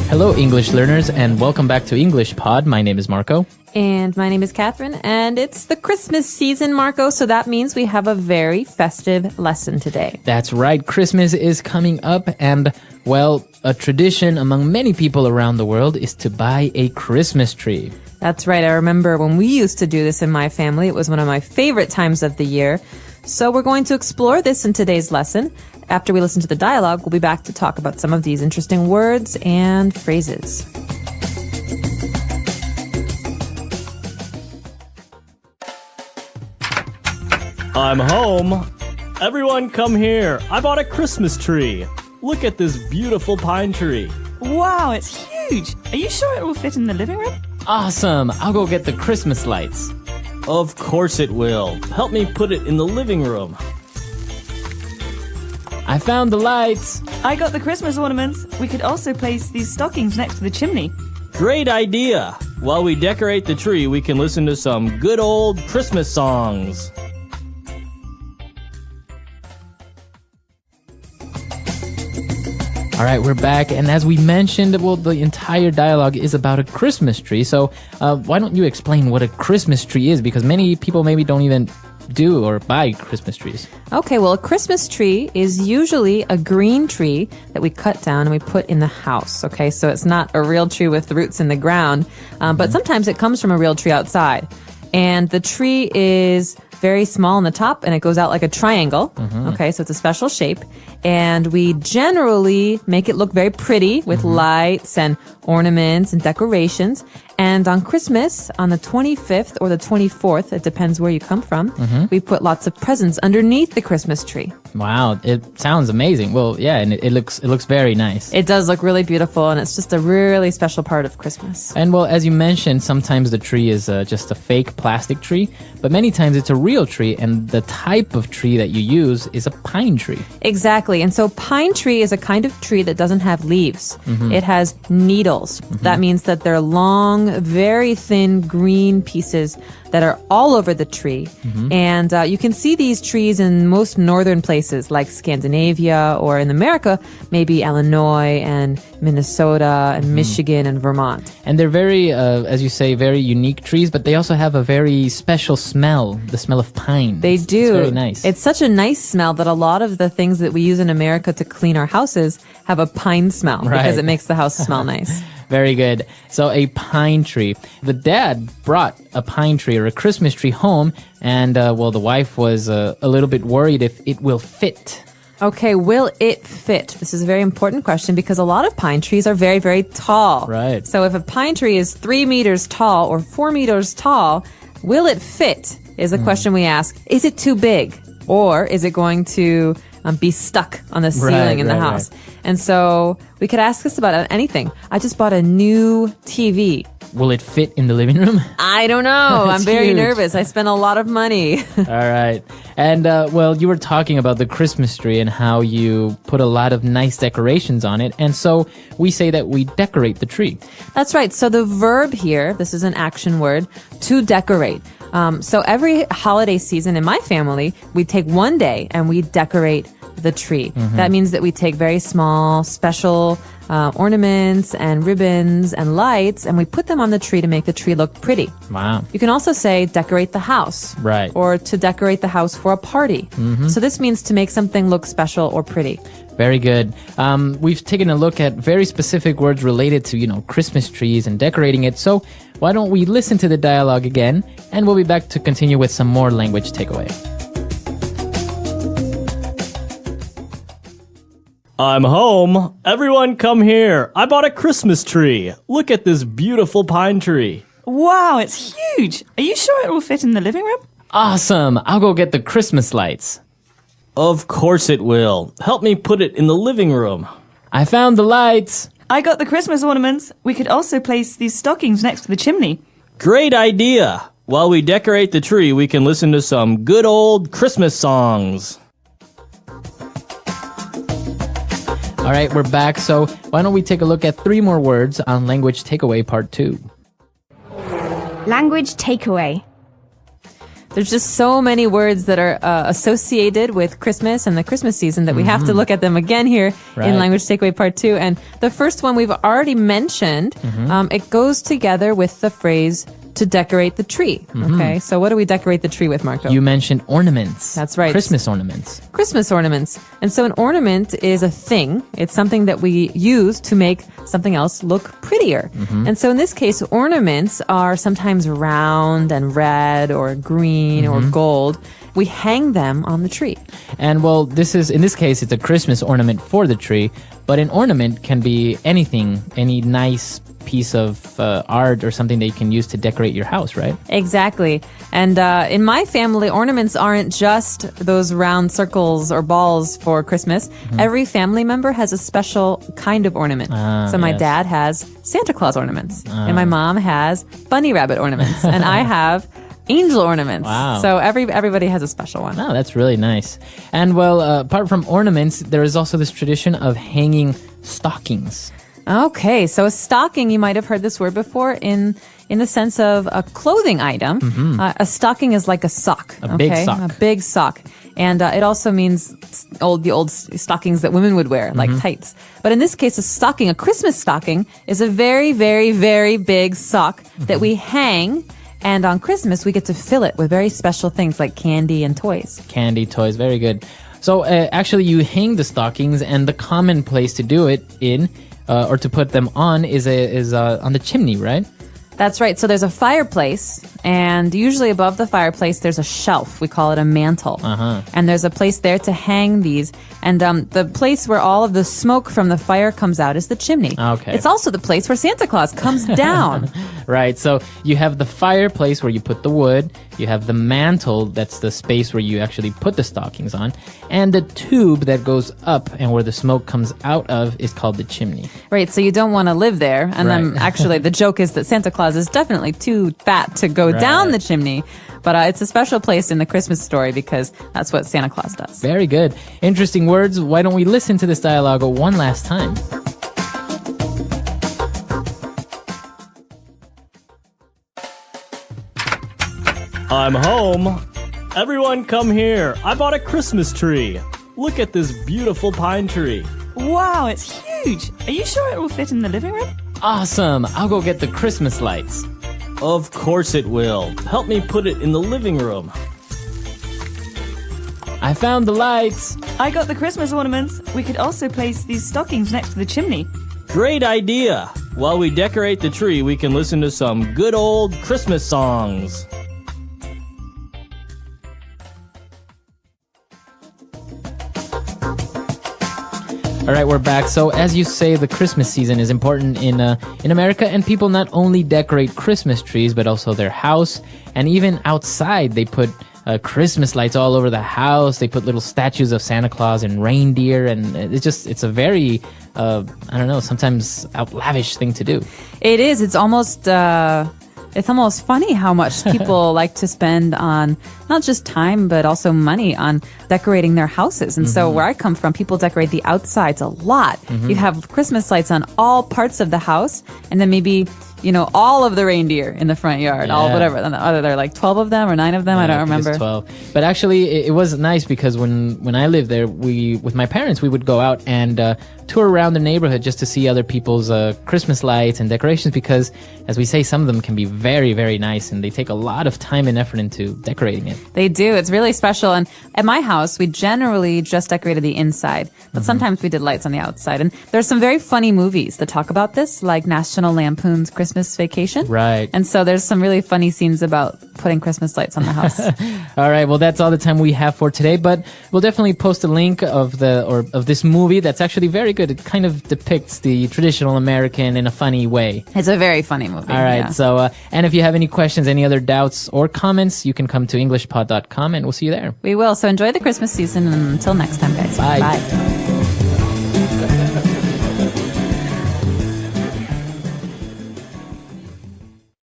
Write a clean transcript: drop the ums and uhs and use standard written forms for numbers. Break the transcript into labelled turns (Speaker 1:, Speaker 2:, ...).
Speaker 1: Hello, English learners, and welcome back to English Pod. My name is Marco.
Speaker 2: And my name is Catherine, and it's the Christmas season, Marco, so that means we have a very festive lesson today.
Speaker 1: That's right. Christmas is coming up, and, well, a tradition among many people around the world is to buy a Christmas tree.
Speaker 2: That's right. I remember when we used to do this in my family. It was one of my favorite times of the year. So we're going to explore this in today's lesson. After we listen to the dialogue, we'll be back to talk about some of these interesting words and phrases.
Speaker 3: I'm home. Everyone come here. I bought a Christmas tree. Look at this beautiful pine tree.
Speaker 4: Wow, it's huge. Are you sure it will fit in the living room?
Speaker 1: Awesome. I'll go get the Christmas lights.
Speaker 3: Of course it will. Help me put it in the living room.
Speaker 1: I found the lights.
Speaker 4: I got the Christmas ornaments. We could also place these stockings next to the chimney.
Speaker 3: Great idea. While we decorate the tree, we can listen to some good old Christmas songs.
Speaker 1: All right, we're back, and as we mentioned, well, the entire dialogue is about a Christmas tree, so why don't you explain what a Christmas tree is, because many people maybe don't even do or buy Christmas trees.
Speaker 2: Okay, well, a Christmas tree is usually a green tree that we cut down and we put in the house, okay? So it's not a real tree with roots in the ground, but sometimes it comes from a real tree outside. And the tree is very small on the top, and it goes out like a triangle. Okay, so it's a special shape. And we generally make it look very pretty with lights and ornaments and decorations. And on Christmas, on the 25th or the 24th, it depends where you come from, we put lots of presents underneath the Christmas tree.
Speaker 1: Wow, it sounds amazing. Well, yeah, and it looks very nice.
Speaker 2: It does look really beautiful, and it's just a really special part of Christmas.
Speaker 1: And well, as you mentioned, sometimes the tree is just a fake plastic tree, but many times it's a real tree, and the type of tree that you use is a pine tree.
Speaker 2: Exactly. And so pine tree is a kind of tree that doesn't have leaves. It has needles. That means that they're long, very thin green pieces that are all over the tree. And you can see these trees in most northern places like Scandinavia, or in America, maybe Illinois and Minnesota and Michigan and Vermont.
Speaker 1: And they're very, as you say, very unique trees, but they also have a very special smell, the smell of pine.
Speaker 2: They do.
Speaker 1: It's very nice.
Speaker 2: It's such a nice smell that a lot of the things that we use in America to clean our houses have a pine smell because it makes the house smell nice.
Speaker 1: Very good. So a pine tree. The dad brought a pine tree or a Christmas tree home, and well, the wife was a little bit worried if it will fit.
Speaker 2: Okay, will it fit? This is a very important question because a lot of pine trees are very, very tall.
Speaker 1: Right.
Speaker 2: So if a pine tree is 3 meters tall or 4 meters tall, will it fit is the question we ask. Is it too big? Or is it going to be stuck on the ceiling in the house? Right. And so we could ask this about anything. I just bought a new TV.
Speaker 1: Will it fit in the living room?
Speaker 2: I don't know. I'm very nervous. I spent a lot of money.
Speaker 1: All right. And, well, you were talking about the Christmas tree and how you put a lot of nice decorations on it. And so we say that we decorate the tree.
Speaker 2: That's right. So the verb here, this is an action word, to decorate. So every holiday season in my family, we take one day and we decorate the tree. That means that we take very small, special ornaments and ribbons and lights, and we put them on the tree to make the tree look pretty.
Speaker 1: Wow.
Speaker 2: You can also say decorate the house.
Speaker 1: Right.
Speaker 2: Or to decorate the house for a party. So this means to make something look special or pretty.
Speaker 1: Very good. We've taken a look at very specific words related to, Christmas trees and decorating it. So why don't we listen to the dialogue again, and we'll be back to continue with some more language takeaway.
Speaker 3: I'm home. Everyone come here. I bought a Christmas tree. Look at this beautiful pine tree.
Speaker 4: Wow, it's huge. Are you sure it will fit in the living room?
Speaker 1: Awesome. I'll go get the Christmas lights.
Speaker 3: Of course it will. Help me put it in the living room.
Speaker 1: I found the lights.
Speaker 4: I got the Christmas ornaments. We could also place these stockings next to the chimney.
Speaker 3: Great idea. While we decorate the tree, we can listen to some good old Christmas songs.
Speaker 1: All right, we're back. So why don't we take a look at 3 more words on Language Takeaway Part 2.
Speaker 5: Language Takeaway.
Speaker 2: There's just so many words that are associated with Christmas and the Christmas season that we have to look at them again here in Language Takeaway Part 2. And the first one we've already mentioned, it goes together with the phrase to decorate the tree. Okay, so what do we decorate the tree with, Marco?
Speaker 1: You mentioned ornaments.
Speaker 2: That's right.
Speaker 1: Christmas ornaments.
Speaker 2: Christmas ornaments. And so an ornament is a thing. It's something that we use to make something else look prettier. And so in this case, ornaments are sometimes round and red or green or gold. We hang them on the tree.
Speaker 1: And well, in this case, it's a Christmas ornament for the tree, but an ornament can be anything, any nice piece of art or something that you can use to decorate your house, right?
Speaker 2: Exactly. And in my family, ornaments aren't just those round circles or balls for Christmas. Every family member has a special kind of ornament. So my dad has Santa Claus ornaments, and my mom has bunny rabbit ornaments, and I have angel ornaments.
Speaker 1: Wow.
Speaker 2: So everybody has a special one.
Speaker 1: Oh, that's really nice. And well, apart from ornaments, there is also this tradition of hanging stockings.
Speaker 2: Okay, so a stocking, you might have heard this word before in the sense of a clothing item. A stocking is like a sock.
Speaker 1: Big sock.
Speaker 2: A big sock. And it also means the old stockings that women would wear, like tights. But in this case, a Christmas stocking, is a very, very, very big sock that we hang. And on Christmas, we get to fill it with very special things like candy and toys.
Speaker 1: Candy, toys, very good. So actually, you hang the stockings, and the common place to do it in or to put them on is on the chimney, right?
Speaker 2: That's right. So there's a fireplace, and usually above the fireplace, there's a shelf. We call it a mantle. And there's a place there to hang these. And the place where all of the smoke from the fire comes out is the chimney.
Speaker 1: Okay.
Speaker 2: It's also the place where Santa Claus comes down.
Speaker 1: Right. So you have the fireplace where you put the wood. You have the mantle, that's the space where you actually put the stockings on. And the tube that goes up and where the smoke comes out of is called the chimney.
Speaker 2: Right. So you don't want to live there. And then actually the joke is that Santa Claus is definitely too fat to go down the chimney. But it's a special place in the Christmas story because that's what Santa Claus does.
Speaker 1: Very good. Interesting words. Why don't we listen to this dialogue one last time?
Speaker 3: I'm home. Everyone come here. I bought a Christmas tree. Look at this beautiful pine tree.
Speaker 4: Wow, it's huge. Are you sure it will fit in the living room?
Speaker 1: Awesome. I'll go get the Christmas lights.
Speaker 3: Of course it will. Help me put it in the living room.
Speaker 1: I found the lights.
Speaker 4: I got the Christmas ornaments. We could also place these stockings next to the chimney.
Speaker 3: Great idea. While we decorate the tree, we can listen to some good old Christmas songs.
Speaker 1: All right, we're back. So as you say, the Christmas season is important in America, and people not only decorate Christmas trees, but also their house, and even outside they put Christmas lights all over the house. They put little statues of Santa Claus and reindeer, and it's a very, I don't know, sometimes lavish thing to do.
Speaker 2: It is. It's almost funny how much people like to spend on not just time, but also money on decorating their houses. And so where I come from, people decorate the outsides a lot. You have Christmas lights on all parts of the house, and then maybe, all of the reindeer in the front yard, all whatever. Are there like 12 of them or 9 of them?
Speaker 1: Yeah,
Speaker 2: I don't remember.
Speaker 1: 12. But actually, it was nice because when I lived there, with my parents, we would go out and tour around the neighborhood just to see other people's Christmas lights and decorations because, as we say, some of them can be very, very nice, and they take a lot of time and effort into decorating it.
Speaker 2: They do. It's really special. And at my house, we generally just decorated the inside, but sometimes we did lights on the outside. And there's some very funny movies that talk about this, like National Lampoon's Christmas Vacation.
Speaker 1: Right.
Speaker 2: And so there's some really funny scenes about putting Christmas lights on the house.
Speaker 1: All right. Well, that's all the time we have for today, but we'll definitely post a link of this movie that's actually very good. It kind of depicts the traditional American in a funny way.
Speaker 2: It's a very funny movie.
Speaker 1: All right.
Speaker 2: Yeah.
Speaker 1: So, and if you have any questions, any other doubts or comments, you can come to EnglishPod.com and we'll see you there.
Speaker 2: We will. So enjoy the Christmas season, and until next time, guys.
Speaker 1: Bye.
Speaker 2: Bye.